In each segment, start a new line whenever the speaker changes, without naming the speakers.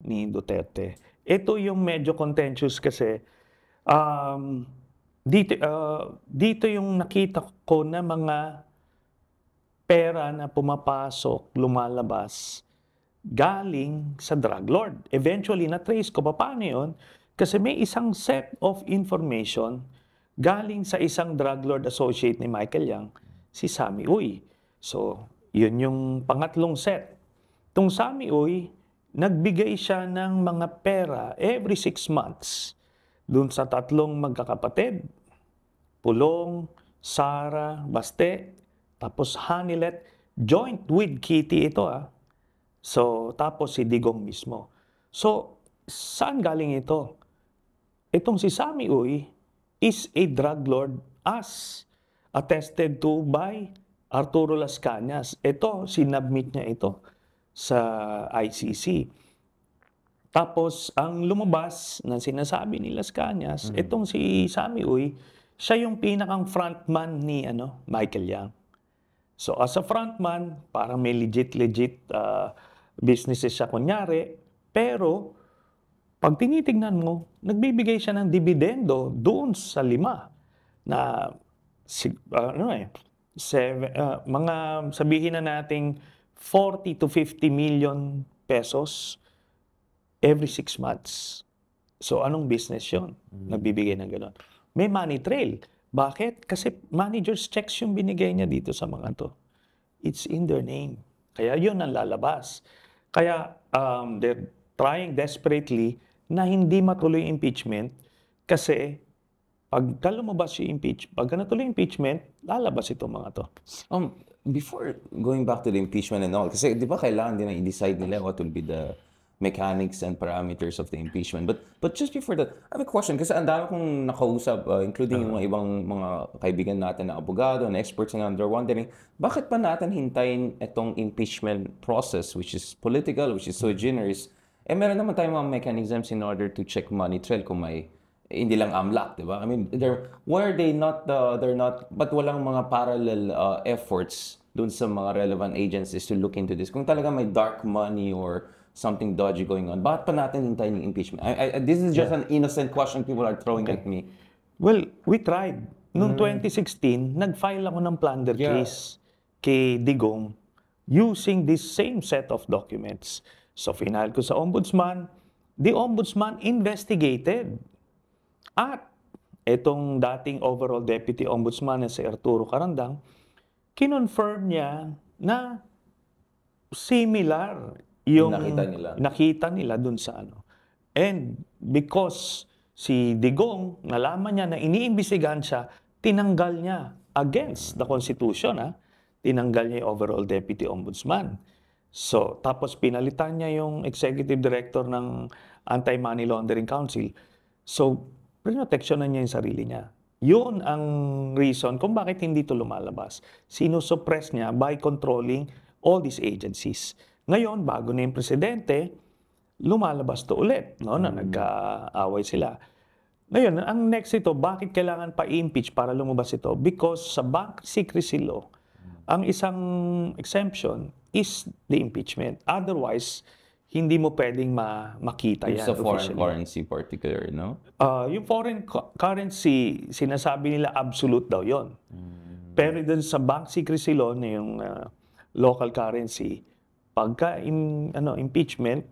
ni Duterte. Ito yung medyo contentious kasi, um, dito yung nakita ko na mga pera na pumapasok, lumalabas, galing sa drug lord. Eventually, na-trace ko paano yun, kasi may isang set of information galing sa isang drug lord associate ni Michael Yang, si Sammy Uy. So, yun yung pangatlong set. Tung Sammy Uy, nagbigay siya ng mga pera every 6 months dun sa tatlong magkakapatid, Pulong, Sara, Baste, tapos Hanilet, joint with Kitty ito So, tapos si Digong mismo. So, saan galing ito? Itong si Sammy Uy is a drug lord as attested to by Arturo Las Cañas. Ito, sinubmit niya ito sa ICC. Tapos, ang lumabas na sinasabi ni Las Cañas, itong si Sammy Uy, siya yung pinakang frontman ni Michael Yang. So as a frontman, parang may legit businesses siya kunyari, pero pag tinitingnan mo, nagbibigay siya ng dividendo doon sa 5 na mga sabihin na nating 40 to 50 million pesos every 6 months. So anong business yun? Nagbibigay ng gano'n. May money trail. Bakit? Kasi manager's checks yung binigay niya dito sa mga to. It's in their name. Kaya yun ang lalabas. Kaya they're trying desperately na hindi matuloy yung impeachment kasi pagka lumabas yung pag natuloy yung impeachment, lalabas itong mga to.
Before going back to the impeachment and all, kasi di ba kailangan din na i-decide nila what will be the mechanics and parameters of the impeachment. But just before that, I have a question kasi ang dami kong nakausap, including yung mga ibang mga kaibigan natin na abogado, na experts na they're wondering, bakit pa natin hintayin itong impeachment process which is political, which is sui generis, meron naman tayong mga mechanisms in order to check money trail kung may hindi lang AMLAC, di ba? I mean, why are they not, but walang mga parallel efforts dun sa mga relevant agencies to look into this? Kung talaga may dark money or something dodgy going on, bakit pa natin hintayin yung impeachment? This is just an innocent question people are throwing at me.
Well, we tried. Noong 2016, nag-file ako ng plunder case kay Digong using this same set of documents. So, final ko sa ombudsman. The ombudsman investigated. At itong dating overall deputy ombudsman na si Arturo Carandang, kinonfirm niya na similar yung nakita nila dun sa And because si Digong, nalaman niya na iniimbestigahan siya, tinanggal niya against the Constitution, tinanggal niya yung overall deputy ombudsman. So, tapos pinalitan niya yung executive director ng Anti-Money Laundering Council. So, prinoteksyonan niya yung sarili niya. Yun ang reason kung bakit hindi ito lumalabas. Sinusuppress niya by controlling all these agencies. Ngayon, bago na yung presidente, lumalabas to ulit, na nagkaaway sila. Ngayon, ang next ito, bakit kailangan pa i-impeach para lumabas ito? Because sa Bank Secrecy Law, ang isang exemption is the impeachment. Otherwise, hindi mo pwedeng makita yan.
Sa foreign currency particular, no?
Yung foreign currency, sinasabi nila absolute daw yon. Pero dun sa Bank Secrecy Law, na yung local currency, pagka impeachment,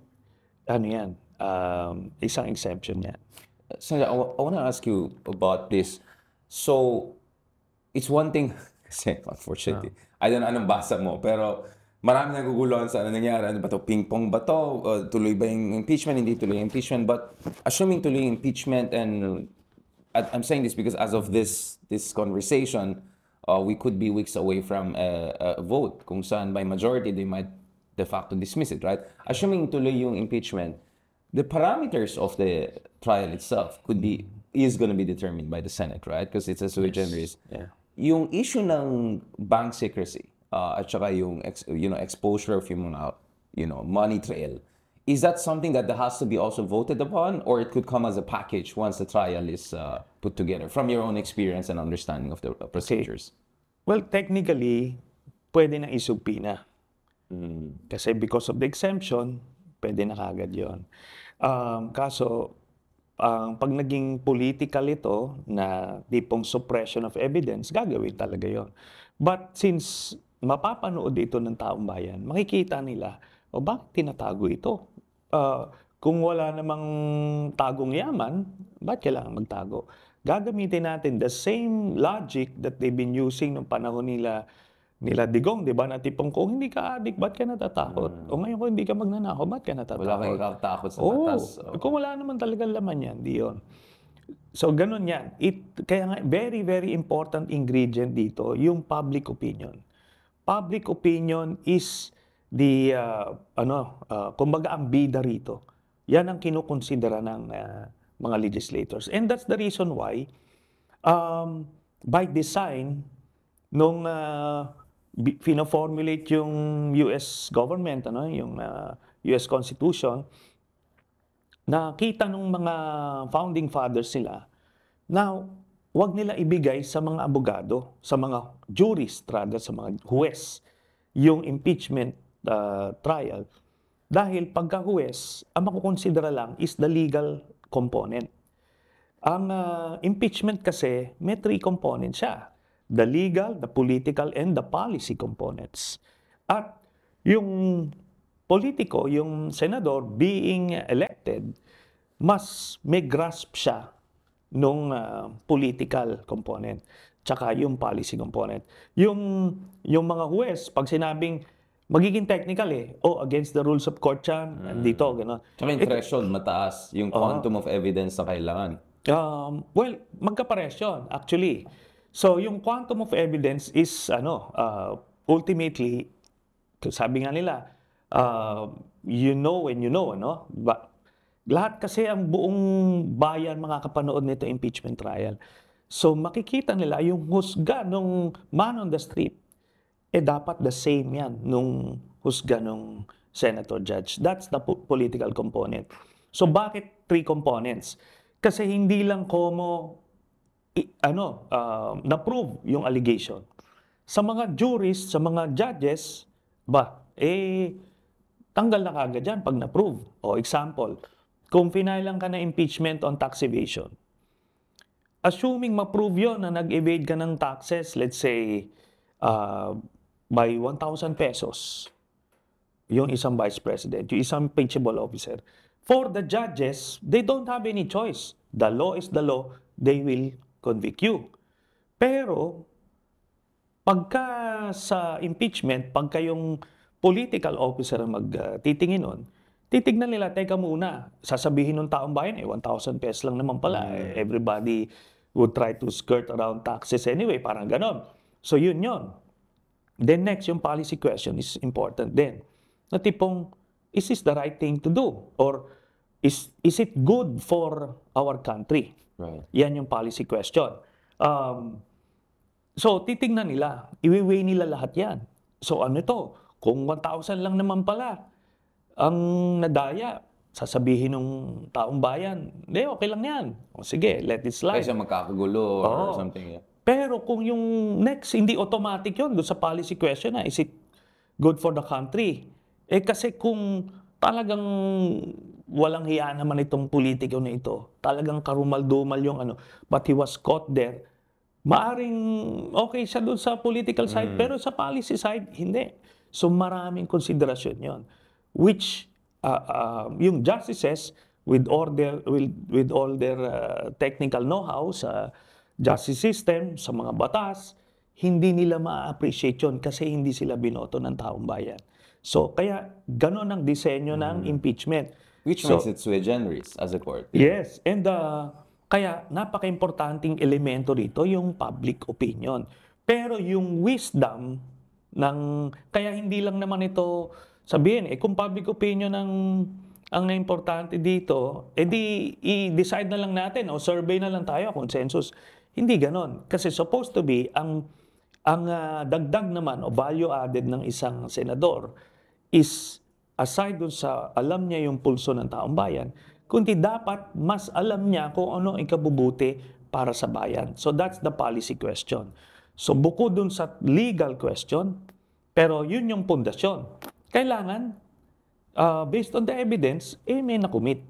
isang exemption yan.
So I want to ask you about this. So, it's one thing, kasi unfortunately, I don't know anong basa mo, pero marami naguguluhan sa ano nangyari. Ano ba to? Ping-pong ba to? Tuloy ba yung impeachment? Hindi tuloy yung impeachment. But assuming tuloy yung impeachment, and I'm saying this because as of this conversation, we could be weeks away from a vote kung saan by majority they might de facto dismiss it, right? Assuming tuloy yung impeachment, the parameters of the trial itself is going to be determined by the Senate, right? Because it's a sui generis.
Yeah.
Yung issue ng bank secrecy, at saka yung exposure of yung money trail, is that something that has to be also voted upon, or it could come as a package once the trial is put together from your own experience and understanding of the procedures?
Well, technically, pwede na isubpina. Kasi because of the exemption, pwede na kagad yun. Kaso, pag naging political ito na tipong suppression of evidence, gagawin talaga yon. But since mapapanood ito ng taong bayan, makikita nila, o bakit tinatago ito? Kung wala namang tagong yaman, bakit kailangan magtago? Gagamitin natin the same logic that they've been using nung panahon nila Digong, di ba? Na tipong kung hindi ka adik, ba't ka natatakot? O ngayon kung hindi ka magnanakaw, ba't ka natatakot?
Wala kang ikatakot sa
Oo.
batas.
Kung wala naman talagang laman yan, di yun. So, ganun yan. Kaya nga, very, very important ingredient dito, yung public opinion. Public opinion is the, kumbaga ang bida rito. Yan ang kinukonsidera ng mga legislators. And that's the reason why, by design, nung pino-formulate yung US government, yung US Constitution, nakita nung mga founding fathers nila, now, wag nila ibigay sa mga abogado, sa mga jurist, rather, sa mga huwes, yung impeachment trial. Dahil pagka huwes, ang makukonsidera lang is the legal component. Ang impeachment kasi, may 3 components siya. The legal, the political, and the policy components. At yung politiko, yung senador being elected, mas may grasp siya nung political component, tsaka yung policy component. Yung mga huwes, pag sinabing magiging technical against the rules of court yan, dito, gano'n.
Tsaka yung threshold, mataas. Yung quantum of evidence na kailangan.
Well, magkapares yun, actually. So, yung quantum of evidence is, ultimately, sabi nga nila, you know when you know, lahat kasi ang buong bayan makakapanood nito impeachment trial. So, makikita nila yung husga nung man on the street, dapat the same yan nung husga nung senator judge. That's the political component. So, bakit 3 components? Kasi hindi lang na-prove yung allegation. Sa mga jurists, sa mga judges, tanggal na kagad yan pag na-prove. O example, kung finailan ka na impeachment on tax evasion, assuming ma-prove yun na nag-evade ka ng taxes, let's say, by 1,000 pesos, yung isang vice president, yung isang impeachable officer, for the judges, they don't have any choice. The law is the law. They will convict you. Pero, pagka sa impeachment, pagka yung political officer ang magtitingin nun, titignan nila, teka muna, sasabihin ng taong bayan, 1,000 pesos lang naman pala. Everybody would try to skirt around taxes anyway, parang ganon. So, yun. Then next, yung policy question is important din. Na tipong, is this the right thing to do? Or, is it good for our country?
Right.
Yan yung policy question. So, titignan nila, iwi-weigh nila lahat yan. So, ano ito? Kung 1,000 lang naman pala ang nadaya, sasabihin ng taong bayan, hindi, okay lang yan. O sige, let it slide.
Kaysa magkakagulo or something. Yeah.
Pero kung yung next, hindi automatic yun doon sa policy question na, is it good for the country? Kasi kung talagang walang hiya naman itong politiko na ito, talagang karumal-dumal yung but he was caught there, maaring okay siya doon sa political side, pero sa policy side, hindi. So maraming konsiderasyon yon, which yung justices with all their technical know-how sa justice system, sa mga batas, hindi nila ma-appreciate yun kasi hindi sila binoto ng taong bayan. So kaya ganon ang disenyo ng impeachment.
Which makes it sui generis as a court.
Yes, and kaya napaka-importanting elemento rito yung public opinion. Pero yung wisdom kaya hindi lang naman ito sabihin, kung public opinion ang importante dito, i-decide na lang natin, o survey na lang tayo, consensus. Hindi ganon. Kasi supposed to be, ang dagdag naman o value added ng isang senador is aside dun sa alam niya yung pulso ng taong bayan, kundi dapat mas alam niya kung ano ang ikabubuti para sa bayan. So that's the policy question. So bukod dun sa legal question, pero yun yung pundasyon. Kailangan based on the evidence, may nakumit.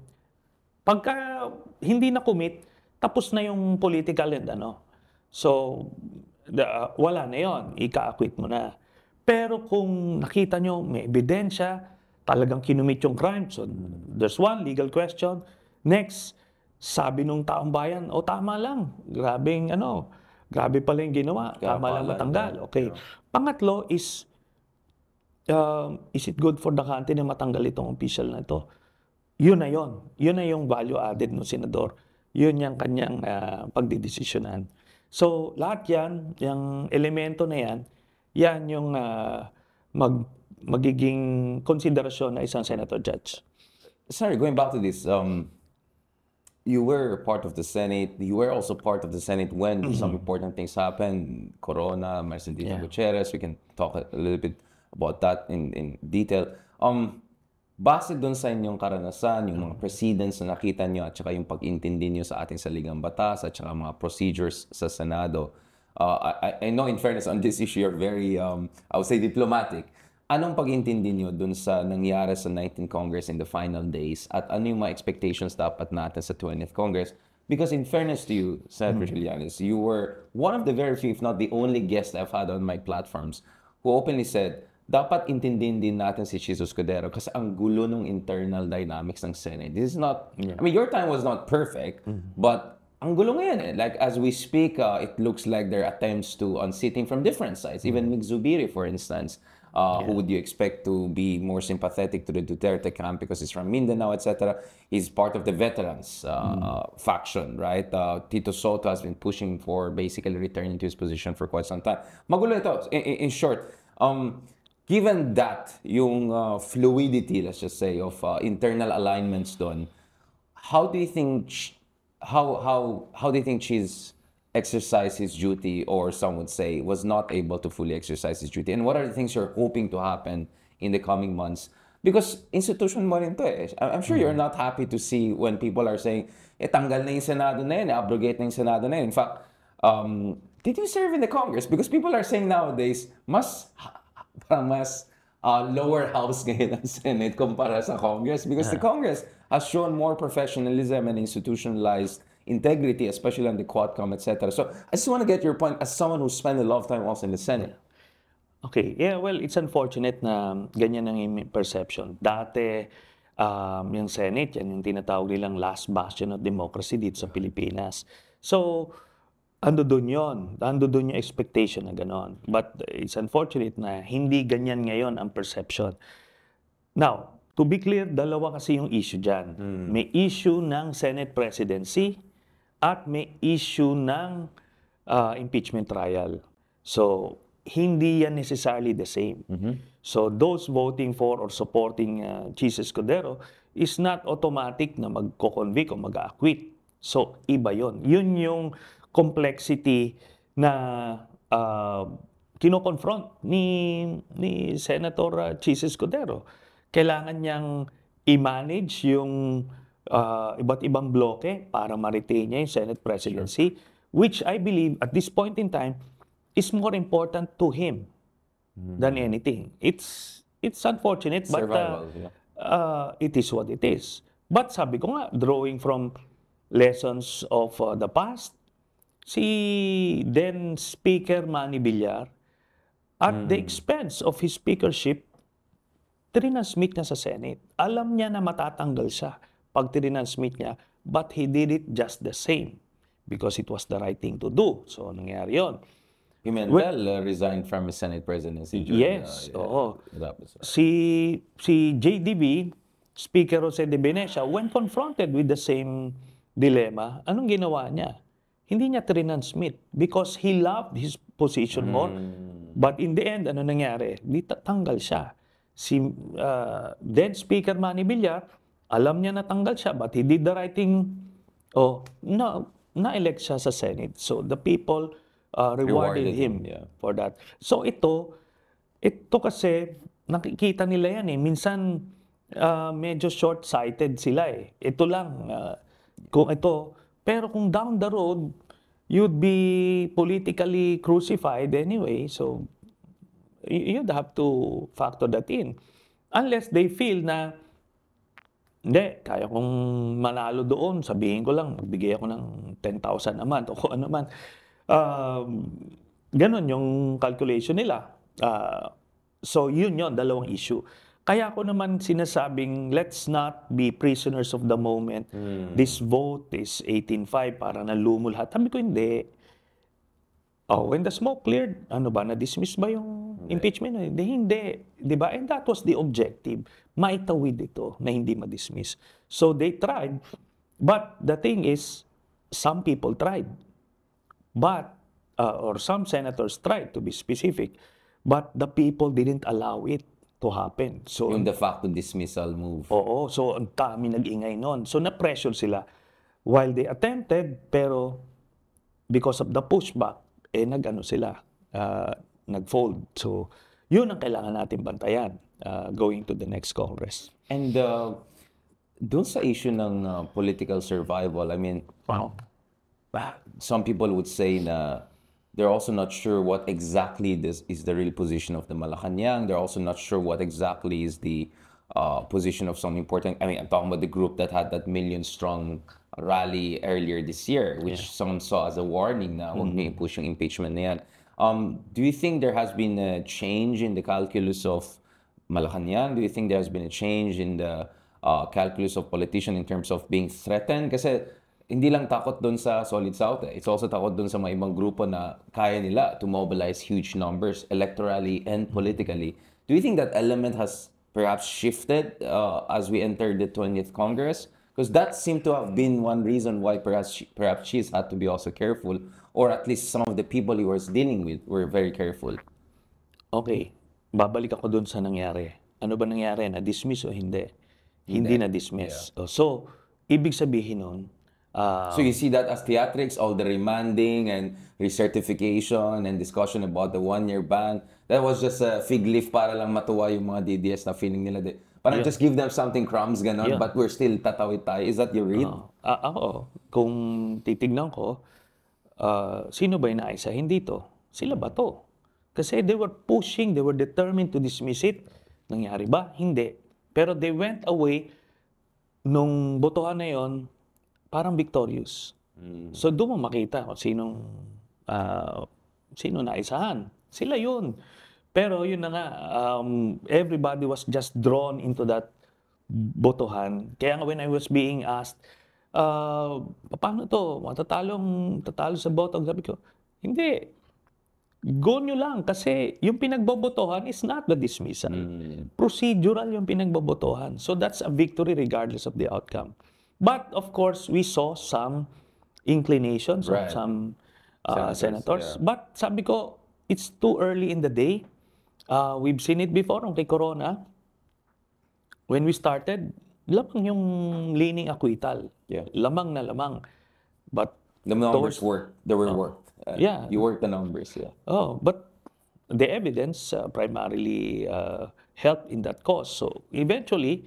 Pagka hindi nakumit, tapos na yung political and ano. So, wala na yon, ika-acquit mo na. Pero kung nakita nyo, may ebidensya, talagang kinumit yung crime. So, there's one, legal question. Next, sabi nung taong bayan, tama lang. Grabe pala yung ginawa. Tama lang matanggal. Okay. Pangatlo is it good for the country na matanggal itong official na ito? Yun na yun. Yun na yung value added ng senador. Yun yung kanyang pagdidesisyonan. So, lahat yan, yung elemento na yan yung magiging konsiderasyon na isang senator judge.
Sorry, going back to this, you were part of the Senate. You were also part of the Senate when some important things happened. Corona, Marcelino Gutierrez. We can talk a little bit about that in detail. Base dun sa inyong karanasan, yung mga precedents na nakita nyo at saka yung pag-intindi nyo sa ating saligang batas at saka mga procedures sa Senado. I know in fairness on this issue, you're very, I would say, diplomatic. Anong pag-intindi nyo dun sa nangyari sa 19th Congress in the final days at ano yung mga expectations dapat natin sa 20th Congress? Because in fairness to you, Senator Trillanes, you were one of the very few, if not the only guest I've had on my platforms who openly said, dapat intindihin din natin si Jesus Escudero kasi ang gulo ng internal dynamics ng Senate. This is not, I mean, your time was not perfect, but ang gulo ngayon eh. Like, as we speak, it looks like there are attempts to unseating from different sides. Even Mig Zubiri, for instance, who would you expect to be more sympathetic to the Duterte camp because he's from Mindanao, etc. He's part of the veterans faction, right? Tito Soto has been pushing for basically returning to his position for quite some time. Magulo ito. In short, given that yung fluidity, let's just say, of internal alignments doon, how do you think how do you think she's exercised his duty, or some would say was not able to fully exercise his duty? And what are the things you're hoping to happen in the coming months? Because institution mo rin to eh. I'm sure you're not happy to see when people are saying, tanggal na yung Senado na yun, abrogate na yung Senado na yun. In fact, did you serve in the Congress? Because people are saying nowadays, mas lower house ngayon ang Senate kumpara sa Congress, because the Congress has shown more professionalism and institutionalized integrity, especially on the Quadcom, etc. So I just want to get your point as someone who spent a lot of time also in the Senate.
Okay, yeah, well, it's unfortunate na ganyan ang perception. Dati, yung Senate, yan yung tinatawag nilang last bastion of democracy dito sa Pilipinas. So, ando doon yung expectation na gano'n. But it's unfortunate na hindi ganyan ngayon ang perception. Now, to be clear, dalawa kasi yung issue dyan. May issue ng Senate presidency at may issue ng impeachment trial. So, hindi yan necessarily the same. So, those voting for or supporting Jesus Escudero is not automatic na magko-convict o mag-acquit. So, iba yon. Yun yung complexity na kino-confront ni Senator Jesus Escudero. Kailangan niyang i-manage yung iba't ibang bloke para ma-retain niya yung Senate presidency, which I believe at this point in time is more important to him than anything. It's unfortunate, but it is what it is. But sabi ko nga, drawing from lessons of the past, si then Speaker Manny Villar, at the expense of his speakership, trinasmit niya sa Senate. Alam niya na matatanggal siya pag trinasmit niya, but he did it just the same because it was the right thing to do. So, nangyari yun.
Pimentel resigned from his Senate presidency.
Yes, oo. Si JDB, Speaker Jose de Venecia, when confronted with the same dilemma, anong ginawa niya? Hindi niya trinasmit because he loved his position more. But in the end, ano nangyari? Tanggal siya. Si then Speaker Manny Villar, alam niya na tanggal siya, but he did the right thing. Na-elect siya sa Senate. So the people rewarded him for that. So ito kasi, nakikita nila yan eh. Minsan, medyo short-sighted sila eh. Ito lang, kung ito, pero kung down the road, you'd be politically crucified anyway. So, you'd have to factor that in. Unless they feel na, hindi, kaya kong manalo doon, sabihin ko lang, magbigay ako ng 10,000 a month o kung ano man. Ganon yung calculation nila. So yun yun, dalawang issue. Kaya ako naman sinasabing, let's not be prisoners of the moment. This vote is 18-5, para nalumo lahat. Sabi ko, hindi. When the smoke cleared, ano ba, na-dismiss ba yung impeachment? Hindi. Diba? And that was the objective. Maitawid ito na hindi ma-dismiss. So they tried. But the thing is, some people tried. But, or some senators tried, to be specific. But the people didn't allow it to happen. So,
Yung de facto dismissal move.
oo. So, ang dami nag-ingay nun. So, na-pressure sila. While they attempted, pero because of the pushback, nag-ano sila, nag-fold. So, yun ang kailangan natin bantayan going to the next Congress.
And doon sa issue ng political survival, I mean, some people would say na they're also not sure what exactly this is the real position of the Malacanang. They're also not sure what exactly is the position of some important, I mean, I'm talking about the group that had that million-strong rally earlier this year, which some saw as a warning na huwag niyo i-push yung impeachment na yan. Do you think there has been a change in the calculus of Malacanang? Do you think there has been a change in the calculus of politicians in terms of being threatened? Kasi hindi lang takot doon sa Solid South. It's also takot doon sa mga ibang grupo na kaya nila to mobilize huge numbers electorally and politically. Do you think that element has perhaps shifted as we enter the 20th Congress? Because that seemed to have been one reason why perhaps she's had to be also careful, or at least some of the people he was dealing with were very careful.
Okay, babalik ako doon sa nangyari. Ano ba nangyari? Na-dismiss o hindi? Hindi na-dismiss. So, ibig sabihin nun,
so you see that as theatrics, all the remanding and recertification and discussion about the one-year ban, that was just a fig leaf para lang matuwa yung mga DDS na feeling nila. Parang just give them something crumbs, ganon, but we're still tatawid tayo. Is that your read?
Ako, kung titignan ko, sino ba yung naisahin dito? Sila ba to? Kasi they were pushing, they were determined to dismiss it. Nangyari ba? Hindi. Pero they went away nung botohan na yon, parang victorious. So doon mo makita kung sino naisahan. Sila yun. Pero yun na nga, everybody was just drawn into that botohan. Kaya nga when I was being asked, paano to? Tatalo sa boto? Sabi ko, hindi. Go nyo lang kasi yung pinagbobotohan is not the dismissal. Procedural yung pinagbobotohan. So that's a victory regardless of the outcome. But of course, we saw some inclinations of some senators. But sabi ko, it's too early in the day. We've seen it before kay Corona. When we started, lamang yung leaning acquittal. Lamang na lamang. But
the numbers worked. They were worked. You worked the numbers.
But the evidence primarily helped in that cause. So eventually,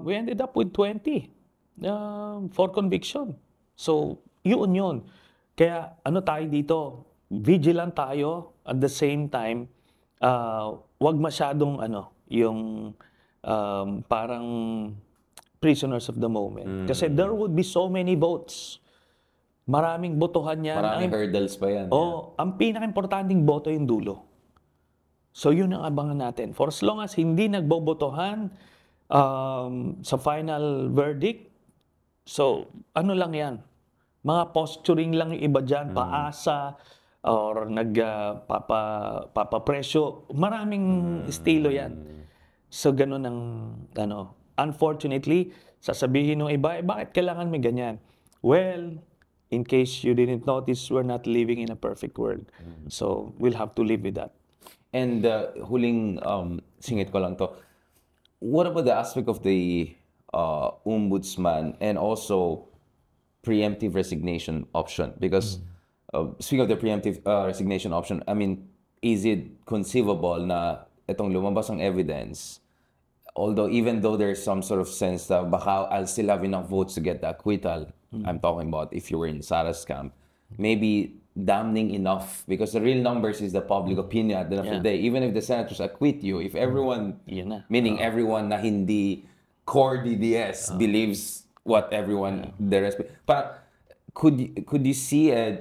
we ended up with 20 for conviction. So yun. Kaya ano tayo dito? Vigilant tayo at the same time. Wag masyadong yung parang prisoners of the moment. Kasi there would be so many votes. Maraming botohan yan.
Maraming hurdles pa yan.
Ang pinaka-importanting boto yung dulo. So yun ang abangan natin. For as long as hindi nagbobotohan sa final verdict, so ano lang yan, mga posturing lang yung iba dyan, paasa, or papapresyo. Maraming estilo yan. So ganun ang, unfortunately, sasabihin ng iba, bakit kailangan may ganyan? Well, in case you didn't notice, we're not living in a perfect world. So we'll have to live with that.
And huling singit ko lang to, what about the aspect of the ombudsman and also preemptive resignation option? Because speaking of the preemptive resignation option, I mean, is it conceivable na itong lumabas ang evidence, although even though there's some sort of sense that baka I'll still have enough votes to get the acquittal, I'm talking about if you were in Sara's camp, maybe damning enough because the real numbers is the public opinion at the end of the day. Even if the senators acquit you, if everyone,
Yun na.
meaning everyone na hindi core DDS believes what everyone the rest. But could you see a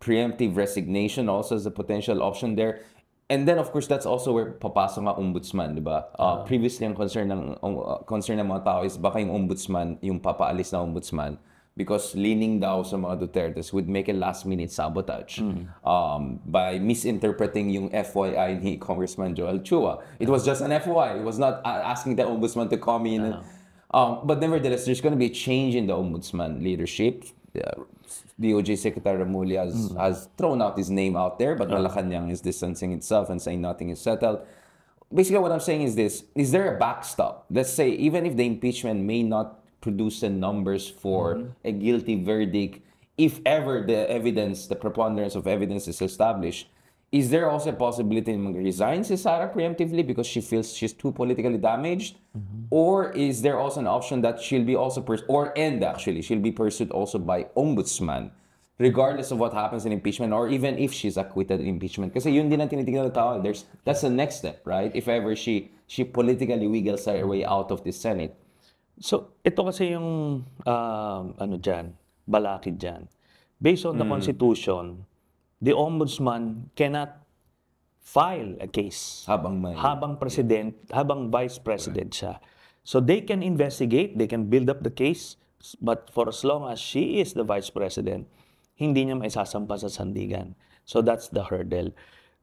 preemptive resignation also as a potential option there? And then of course that's also where papasok nga ombudsman, di ba? Previously ang concern ng mga tao is baka yung ombudsman, yung papaalis na ombudsman, because leaning daw sa mga Dutertes would make a last-minute sabotage by misinterpreting yung FYI ni Congressman Joel Chua. It was just an FYI. It was not asking the ombudsman to come in. But nevertheless, there's going to be a change in the ombudsman leadership. DOJ Secretary Remulla has thrown out his name out there, but Malacanang is distancing itself and saying nothing is settled. Basically, what I'm saying is this: is there a backstop? Let's say even if the impeachment may not produce the numbers for a guilty verdict, if ever the evidence, the preponderance of evidence is established, is there also a possibility to resign si Sara preemptively because she feels she's too politically damaged? Or is there also an option that she'll be also she'll be pursued also by ombudsman, regardless of what happens in impeachment, or even if she's acquitted in impeachment? Kasi yun din ang tinitignan ng tao. That's the next step, right? If ever she politically wiggles her way out of the Senate.
So, ito kasi yung, balakid dyan. Based on the Constitution, the ombudsman cannot file a case habang vice president siya. So, they can investigate, they can build up the case, but for as long as she is the vice president, hindi niya maisasampa sa sandigan. So, that's the hurdle.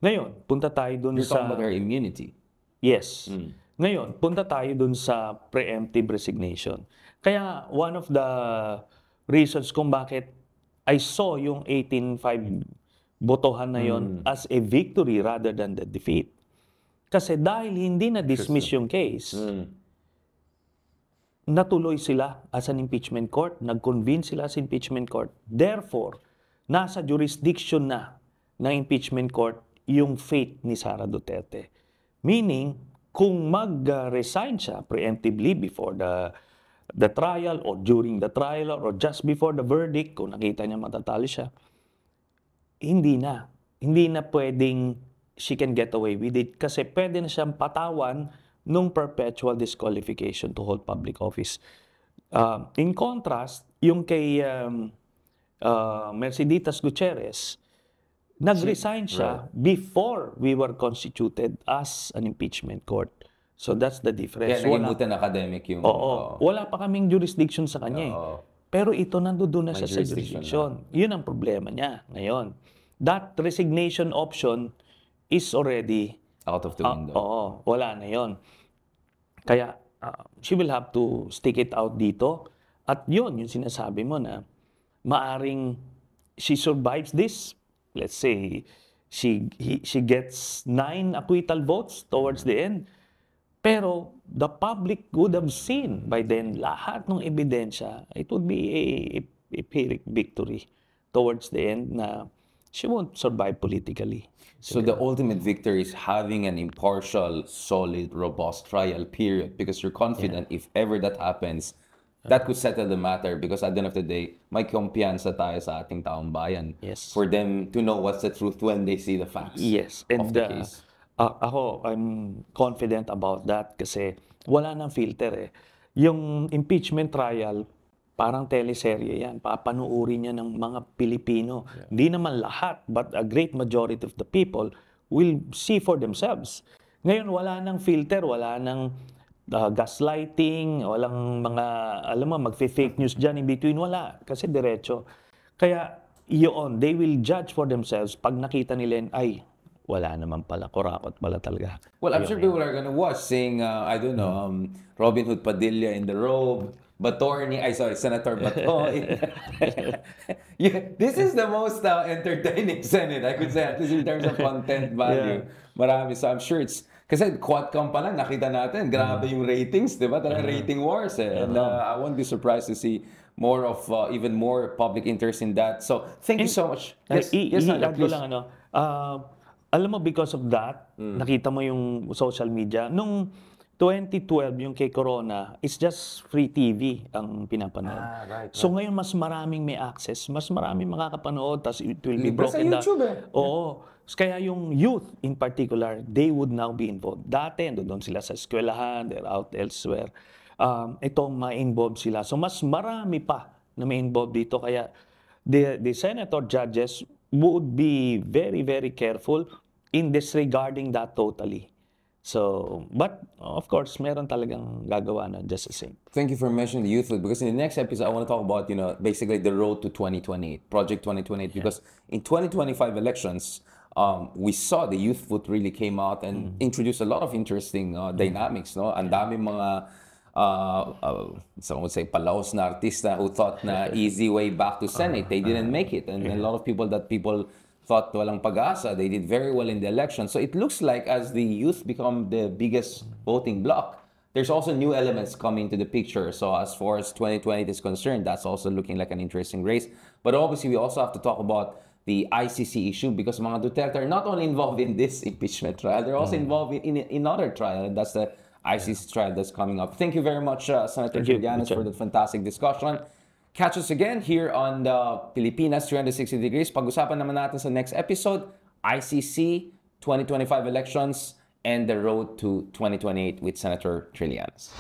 Ngayon, punta tayo dun
You're talking about her immunity.
Yes. Ngayon, punta tayo dun sa preemptive resignation. Kaya one of the reasons kung bakit I saw yung 18-5 botohan na yon as a victory rather than the defeat. Kasi dahil hindi na-dismiss yung case, natuloy sila as an impeachment court, nag-convene sila sa impeachment court. Therefore, nasa jurisdiction na ng impeachment court yung fate ni Sara Duterte. Meaning, kung mag-resign siya preemptively before the trial or during the trial or just before the verdict, kung nakita niya matatalo siya, hindi na pwedeng she can get away with it kasi pwede na siyang patawan nung perpetual disqualification to hold public office. In contrast, yung kay Merceditas Gutierrez, nag-resign siya before we were constituted as an impeachment court. So that's the difference.
Yeah, naging academic yung...
Wala pa kaming jurisdiction sa kanya. Pero ito nandoon na siya sa jurisdiction. Yun ang problema niya ngayon. That resignation option is already
out of the window.
Wala na yon. Kaya she will have to stick it out dito. At yun, yung sinasabi mo na maaring she survives this. Let's say she gets 9 acquittal votes towards the end. Pero the public would have seen by then lahat ng ebidensya. It would be a Pyrrhic victory towards the end na she won't survive politically.
So the ultimate victory is having an impartial, solid, robust trial period because you're confident if ever that happens, that could settle the matter because at the end of the day, may kumpiyansa tayo sa ating taong bayan for them to know what's the truth when they see the facts of the case.
Ako, I'm confident about that kasi wala nang filter eh. Yung impeachment trial, parang teleserye yan. Papanuuri niya ng mga Pilipino. Hindi naman lahat, but a great majority of the people will see for themselves. Ngayon, wala nang filter, wala nang gaslighting, walang mga, alam mo, magfe-fake news dyan in between. Wala, kasi diretso. Kaya, yun, they will judge for themselves pag nakita nila, ay, wala naman pala, kurakot pala talaga.
Well, I'm sure people are gonna watch seeing, I don't know, Robin Hood Padilla in the robe, Senator Bato. This is the most entertaining Senate, I could say, at least in terms of content value. Marami. So I'm sure it's, kasi Quadcom pa lang, nakita natin, grabe yung ratings, di ba? Talagang rating wars eh. And I won't be surprised to see more of, even more public interest in that. So, thank you so much.
I-add ko lang, alam mo, because of that, nakita mo yung social media, nung 2012 yung kay Corona, it's just free TV ang pinapanood.
Right.
So ngayon mas maraming may access, mas maraming makakapanood, tas it will be
Libre sa
broken down.
YouTube eh.
Oo. Kaya yung youth in particular, they would now be involved. Dati, doon sila sa eskwelahan, they're out elsewhere. Itong ma-involve sila. So mas marami pa na ma-involve dito. Kaya the senator judges would be very, very careful in disregarding that totally. So, but of course, meron talagang gagawa na just the same.
Thank you for mentioning the youth vote, because in the next episode, I want to talk about, basically the road to 2028, Project 2028, because in 2025 elections, we saw the youth vote really came out and introduced a lot of interesting dynamics, no? Ang dami mga, some would say, palaos na artista who thought na easy way back to Senate. They didn't make it. And a lot of people thought walang pag-asa. They did very well in the election. So it looks like as the youth become the biggest voting bloc, there's also new elements coming to the picture. So as far as 2020 is concerned, that's also looking like an interesting race. But obviously, we also have to talk about the ICC issue, because mga Duterte are not only involved in this impeachment trial, they're also involved in other trial, and that's the ICC trial that's coming up. Thank you very much, Senator Trillanes, for the fantastic discussion. Catch us again here on the Pilipinas 360 Degrees. Pag-usapan naman natin sa next episode, ICC, 2025 elections, and the road to 2028 with Senator Trillanes.